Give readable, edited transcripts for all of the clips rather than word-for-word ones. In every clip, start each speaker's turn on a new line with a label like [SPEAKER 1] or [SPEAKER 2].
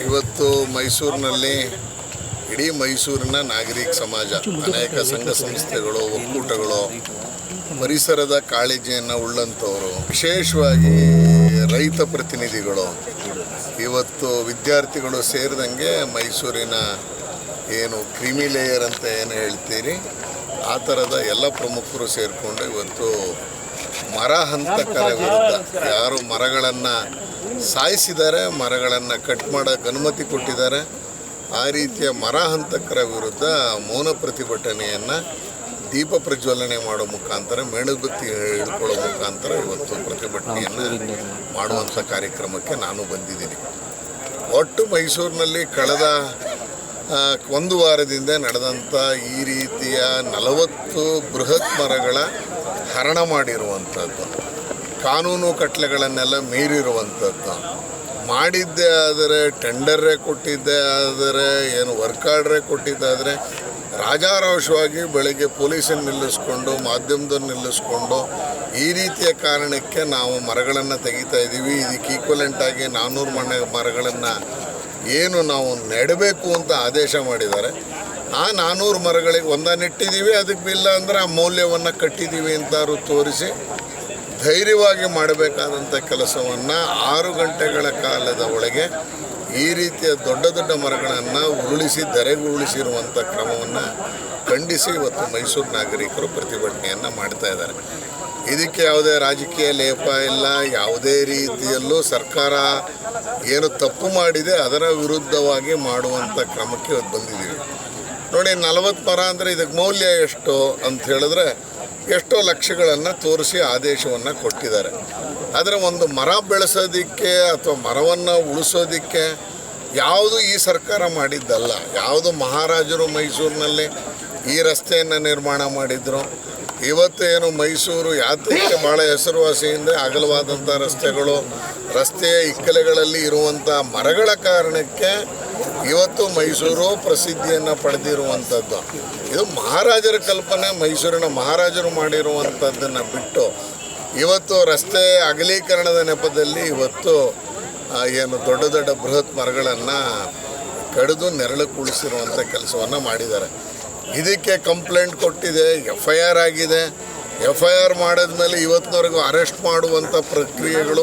[SPEAKER 1] ಇವತ್ತು ಮೈಸೂರಿನಲ್ಲಿ ಇಡೀ ಮೈಸೂರಿನ ನಾಗರಿಕ ಸಮಾಜ, ಅನೇಕ ಸಂಘ ಸಂಸ್ಥೆಗಳು, ಒಕ್ಕೂಟಗಳು, ಪರಿಸರದ ಕಾಳಜಿಯನ್ನು ಉಳ್ಳಂಥವರು, ವಿಶೇಷವಾಗಿ ರೈತ ಪ್ರತಿನಿಧಿಗಳು, ಇವತ್ತು ವಿದ್ಯಾರ್ಥಿಗಳು ಸೇರಿದಂಗೆ ಮೈಸೂರಿನ ಏನು ಕ್ರೀಮಿ ಲೇಯರ್ ಅಂತ ಏನು ಹೇಳ್ತೀರಿ ಆ ಥರದ ಎಲ್ಲ ಪ್ರಮುಖರು ಸೇರಿಕೊಂಡು ಇವತ್ತು ಮರ ಹಂತಕರ ವಿರುದ್ಧ, ಯಾರು ಮರಗಳನ್ನು ಸಾಯಿಸಿದ್ದಾರೆ, ಮರಗಳನ್ನು ಕಟ್ ಮಾಡೋಕ್ಕೆ ಅನುಮತಿ ಕೊಟ್ಟಿದ್ದಾರೆ, ಆ ರೀತಿಯ ಮರ ಹಂತಕರ ವಿರುದ್ಧ ಮೌನ ಪ್ರತಿಭಟನೆಯನ್ನು ದೀಪ ಪ್ರಜ್ವಲನೆ ಮಾಡೋ ಮುಖಾಂತರ, ಮೇಣಬತ್ತಿ ಹಿಡ್ಕೊಳ್ಳೋ ಮುಖಾಂತರ ಇವತ್ತು ಪ್ರತಿಭಟನೆಯನ್ನು ಮಾಡುವಂಥ ಕಾರ್ಯಕ್ರಮಕ್ಕೆ ನಾನು ಬಂದಿದ್ದೀನಿ. ಒಟ್ಟು ಮೈಸೂರಿನಲ್ಲಿ ಕಳೆದ ಒಂದು ವಾರದಿಂದ ನಡೆದಂಥ ಈ ರೀತಿಯ 40 ಬೃಹತ್ ಮರಗಳ ಹರಣ ಮಾಡಿರುವಂಥದ್ದು, ಕಾನೂನು ಕಟ್ಲೆಗಳನ್ನೆಲ್ಲ ಮೀರಿರುವಂಥದ್ದು, ಮಾಡಿದ್ದೇ ಆದರೆ ಟೆಂಡರೇ ಕೊಟ್ಟಿದ್ದೇ ಆದರೆ ಏನು ವರ್ಕ್ ಆರ್ಡ್ರೇ ಕೊಟ್ಟಿದ್ದಾದರೆ ರಾಜಾರೋಷವಾಗಿ ಬೆಳಗ್ಗೆ ಪೊಲೀಸನ್ನು ನಿಲ್ಲಿಸ್ಕೊಂಡು, ಮಾಧ್ಯಮದನ್ನು ನಿಲ್ಲಿಸ್ಕೊಂಡು ಈ ರೀತಿಯ ಕಾರಣಕ್ಕೆ ನಾವು ಮರಗಳನ್ನು ತೆಗಿತಾ ಇದ್ದೀವಿ, ಇದಕ್ಕೆ ಈಕ್ವಲೆಂಟಾಗಿ 400 ಮರಗಳನ್ನು ಏನು ನಾವು ನೆಡಬೇಕು ಅಂತ ಆದೇಶ ಮಾಡಿದ್ದಾರೆ. ಆ 400 ಮರಗಳಿಗೆ ಒಂದ ನೆಟ್ಟಿದ್ದೀವಿ, ಅದಕ್ಕೆ ಬಿಲ್ಲ ಅಂದರೆ ಆ ಮೌಲ್ಯವನ್ನು ಕಟ್ಟಿದ್ದೀವಿ ಅಂತಾರು ತೋರಿಸಿ ಧೈರ್ಯವಾಗಿ ಮಾಡಬೇಕಾದಂಥ ಕೆಲಸವನ್ನು 6 ಗಂಟೆಗಳ ಕಾಲದ ಒಳಗೆ ಈ ರೀತಿಯ ದೊಡ್ಡ ದೊಡ್ಡ ಮರಗಳನ್ನು ಉರುಳಿಸಿ ಧರೆಗುರುಳಿಸಿರುವಂಥ ಕ್ರಮವನ್ನು ಖಂಡಿಸಿ ಇವತ್ತು ಮೈಸೂರು ನಾಗರಿಕರು ಪ್ರತಿಭಟನೆಯನ್ನು ಮಾಡ್ತಾ ಇದ್ದಾರೆ. ಇದಕ್ಕೆ ಯಾವುದೇ ರಾಜಕೀಯ ಲೇಪ ಇಲ್ಲ, ಯಾವುದೇ ರೀತಿಯಲ್ಲೂ ಸರ್ಕಾರ ಏನು ತಪ್ಪು ಮಾಡಿದೆ ಅದರ ವಿರುದ್ಧವಾಗಿ ಮಾಡುವಂಥ ಕ್ರಮಕ್ಕೆ ಇವತ್ತು ಬಂದಿದ್ದೀವಿ. ನೋಡಿ, 40 ಮರ ಅಂದರೆ ಇದಕ್ಕೆ ಮೌಲ್ಯ ಎಷ್ಟು ಅಂತ ಹೇಳಿದ್ರೆ ಎಷ್ಟೋ ಲಕ್ಷಗಳನ್ನು ತೋರಿಸಿ ಆದೇಶವನ್ನು ಕೊಟ್ಟಿದ್ದಾರೆ. ಆದರೆ ಒಂದು ಮರ ಬೆಳೆಸೋದಕ್ಕೆ ಅಥವಾ ಮರವನ್ನು ಉಳಿಸೋದಕ್ಕೆ ಯಾವುದು ಈ ಸರ್ಕಾರ ಮಾಡಿದ್ದಲ್ಲ. ಯಾವುದು ಮಹಾರಾಜರು ಮೈಸೂರಿನಲ್ಲಿ ಈ ರಸ್ತೆಯನ್ನು ನಿರ್ಮಾಣ ಮಾಡಿದ್ರು, ಇವತ್ತು ಏನು ಮೈಸೂರು ಯಾತ್ರೆಗೆ ಭಾಳ ಹೆಸರುವಾಸಿಯಿಂದ ಅಗಲವಾದಂಥ ರಸ್ತೆಗಳು, ರಸ್ತೆಯ ಇಕ್ಕಲೆಗಳಲ್ಲಿ ಇರುವಂಥ ಮರಗಳ ಕಾರಣಕ್ಕೆ ಇವತ್ತು ಮೈಸೂರು ಪ್ರಸಿದ್ಧಿಯನ್ನು ಪಡೆದಿರುವಂಥದ್ದು. ಇದು ಮಹಾರಾಜರ ಕಲ್ಪನೆ, ಮೈಸೂರಿನ ಮಹಾರಾಜರು ಮಾಡಿರುವಂಥದ್ದನ್ನು ಬಿಟ್ಟು ಇವತ್ತು ರಸ್ತೆ ಅಗಲೀಕರಣದ ನೆಪದಲ್ಲಿ ಇವತ್ತು ಏನು ದೊಡ್ಡ ದೊಡ್ಡ ಬೃಹತ್ ಮರಗಳನ್ನು ಕಡಿದು ನೆರಳಕ್ಕೆ ಉಳಿಸಿರುವಂಥ ಕೆಲಸವನ್ನು ಮಾಡಿದ್ದಾರೆ. ಇದಕ್ಕೆ ಕಂಪ್ಲೇಂಟ್ ಕೊಟ್ಟಿದೆ, FIR ಆಗಿದೆ. FIR ಮಾಡಿದ್ಮೇಲೆ ಇವತ್ತಿನವರೆಗೂ ಅರೆಸ್ಟ್ ಮಾಡುವಂಥ ಪ್ರತಿಕ್ರಿಯೆಗಳು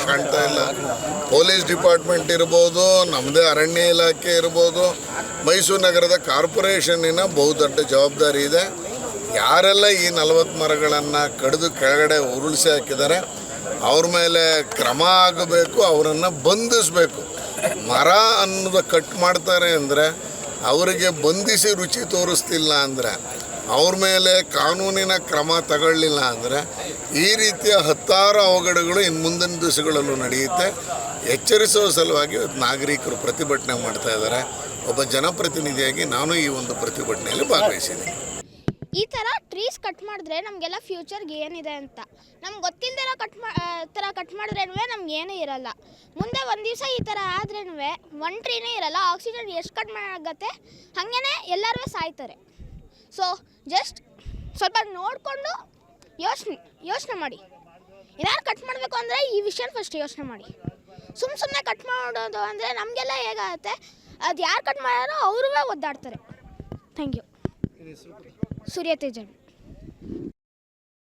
[SPEAKER 1] ಕಾಣ್ತಾ ಇಲ್ಲ. ಪೊಲೀಸ್ ಡಿಪಾರ್ಟ್ಮೆಂಟ್ ಇರ್ಬೋದು, ನಮ್ಮದೇ ಅರಣ್ಯ ಇಲಾಖೆ ಇರ್ಬೋದು, ಮೈಸೂರು ನಗರದ ಕಾರ್ಪೊರೇಷನ್ನಿನ ಬಹುದೊಡ್ಡ ಜವಾಬ್ದಾರಿ ಇದೆ. ಯಾರೆಲ್ಲ ಈ 40 ಮರಗಳನ್ನು ಕಡಿದು ಕೆಳಗಡೆ ಉರುಳಿಸಿ ಹಾಕಿದ್ದಾರೆ ಅವ್ರ ಮೇಲೆ ಕ್ರಮ ಆಗಬೇಕು, ಅವರನ್ನು ಬಂಧಿಸಬೇಕು. ಮರ ಅನ್ನೋದು ಕಟ್ ಮಾಡ್ತಾರೆ ಅಂದರೆ ಅವರಿಗೆ ಬಂಧಿಸಿ ರುಚಿ ತೋರಿಸ್ತಿಲ್ಲ ಅಂದರೆ, ಅವ್ರ ಮೇಲೆ ಕಾನೂನಿನ ಕ್ರಮ ತಗೊಳ್ಳಿಲ್ಲ ಅಂದರೆ ಈ ರೀತಿಯ 10 ಅವಘಡಗಳು ಇನ್ನು ಮುಂದಿನ ದಿವಸಗಳಲ್ಲೂ ನಡೆಯುತ್ತೆ. ಎಚ್ಚರಿಸುವ ಸಲುವಾಗಿ ನಾಗರಿಕರು ಪ್ರತಿಭಟನೆ ಮಾಡ್ತಾ ಇದ್ದಾರೆ. ಒಬ್ಬ ಜನಪ್ರತಿನಿಧಿಯಾಗಿ ನಾನು ಈ ಒಂದು ಪ್ರತಿಭಟನೆಯಲ್ಲಿ ಭಾಗವಹಿಸಿದ್ದೀನಿ.
[SPEAKER 2] ಈ ಥರ ಟ್ರೀಸ್ ಕಟ್ ಮಾಡಿದ್ರೆ ನಮಗೆಲ್ಲ ಫ್ಯೂಚರ್ಗೆ ಏನಿದೆ ಅಂತ ನಮ್ಗೆ ಗೊತ್ತಿಲ್ಲದೆ ಕಟ್ ಮಾಡಿದ್ರೇನು ನಮ್ಗೆ ಏನೂ ಇರಲ್ಲ. ಮುಂದೆ ಒಂದು ದಿವಸ ಈ ಥರ ಆದ್ರೇನು ಒಂದು ಟ್ರೀನೇ ಇರಲ್ಲ. ಆಕ್ಸಿಜನ್ ಎಷ್ಟು ಕಡಿಮೆ ಆಗುತ್ತೆ ಹಾಗೇ ಎಲ್ಲರೂ ಸಾಯ್ತಾರೆ. ಸೊ ಜಸ್ಟ್ ಸ್ವಲ್ಪ ನೋಡಿಕೊಂಡು ಯೋಚನೆ ಮಾಡಿ. ಏನಾದ್ರು ಕಟ್ ಮಾಡಬೇಕು ಅಂದರೆ ಈ ವಿಷಯ ಫಸ್ಟ್ ಯೋಚನೆ ಮಾಡಿ. ಸುಮ್ಮನೆ ಕಟ್ ಮಾಡೋದು ಅಂದರೆ ನಮಗೆಲ್ಲ ಹೇಗಾಗುತ್ತೆ, ಅದು ಯಾರು ಕಟ್ ಮಾಡ್ಯಾರೋ ಅವ್ರೂ ಒದ್ದಾಡ್ತಾರೆ. Thank you. ಸೂರ್ಯ ತೇಜನ್.